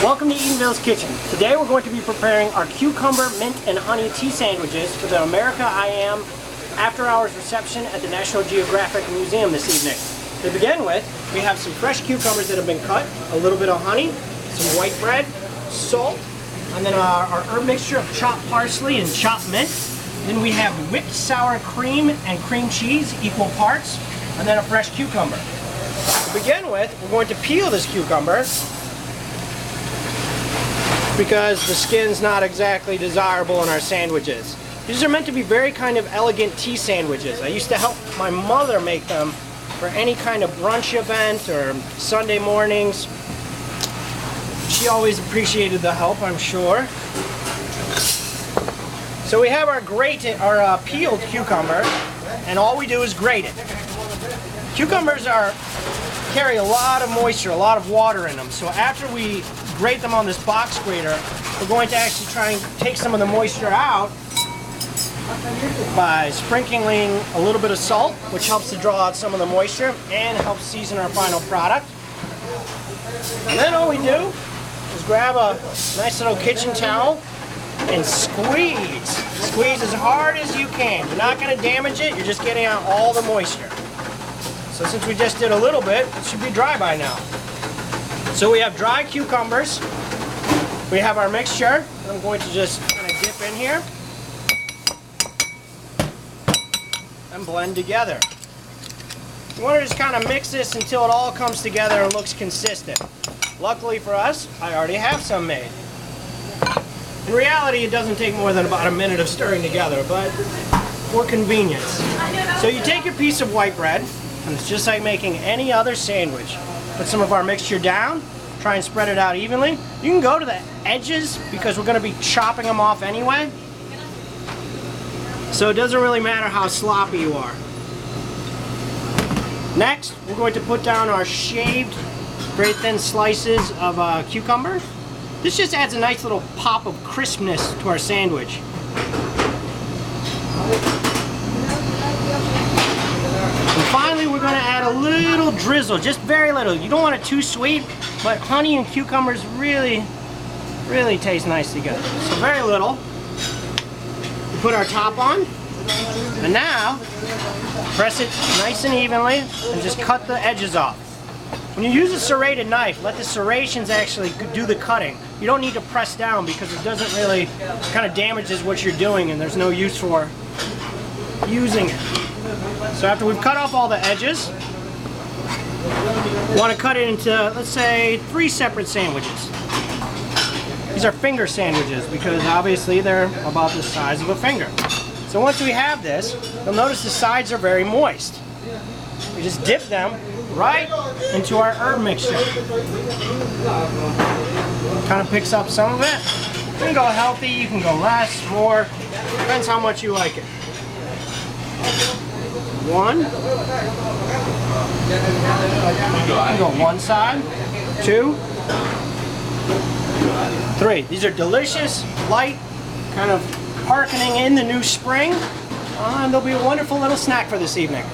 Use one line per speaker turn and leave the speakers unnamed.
Welcome to Eatonville's Kitchen. Today we're going to be preparing our cucumber, mint, and honey tea sandwiches for the America I Am after-hours reception at the National Geographic Museum this evening. To begin with, we have some fresh cucumbers that have been cut, a little bit of honey, some white bread, salt, and then our herb mixture of chopped parsley and chopped mint. Then we have whipped sour cream and cream cheese, equal parts, and then a fresh cucumber. To begin with, we're going to peel this cucumber because the skin's not exactly desirable in our sandwiches. These are meant to be very kind of elegant tea sandwiches. I used to help my mother make them for any kind of brunch event or Sunday mornings. She always appreciated the help, I'm sure. So we have our peeled cucumber, and all we do is grate it. Cucumbers carry a lot of moisture, a lot of water in them. So after we grate them on this box grater, we're going to actually try and take some of the moisture out by sprinkling a little bit of salt, which helps to draw out some of the moisture and helps season our final product. And then all we do is grab a nice little kitchen towel and squeeze. Squeeze as hard as you can. You're not going to damage it, you're just getting out all the moisture. So since we just did a little bit, it should be dry by now. So we have dry cucumbers. We have our mixture. I'm going to just kind of dip in here and blend together. You want to just kind of mix this until it all comes together and looks consistent. Luckily for us, I already have some made. In reality, it doesn't take more than about a minute of stirring together, but for convenience. So you take your piece of white bread, and it's just like making any other sandwich. Put some of our mixture down, try and spread it out evenly. You can go to the edges because we're going to be chopping them off anyway. So it doesn't really matter how sloppy you are. Next, we're going to put down our shaved, very thin slices of cucumber. This just adds a nice little pop of crispness to our sandwich. And finally, we're going to add a little drizzle, just very little. You don't want it too sweet, but honey and cucumbers really taste nice together. So very little. We put our top on, and now press it nice and evenly, and just cut the edges off. When you use a serrated knife, let the serrations actually do the cutting. You don't need to press down because it doesn't really, kind of damages what you're doing, and there's no use for using it. So after we've cut off all the edges, we want to cut it into, let's say, 3 separate sandwiches. These are finger sandwiches because obviously they're about the size of a finger. So once we have this, you'll notice the sides are very moist. We just dip them right into our herb mixture. Kind of picks up some of it. You can go healthy, you can go less, more, depends how much you like it. 1. You can go one side, 2, 3. These are delicious, light, kind of hearkening in the new spring. And they'll be a wonderful little snack for this evening.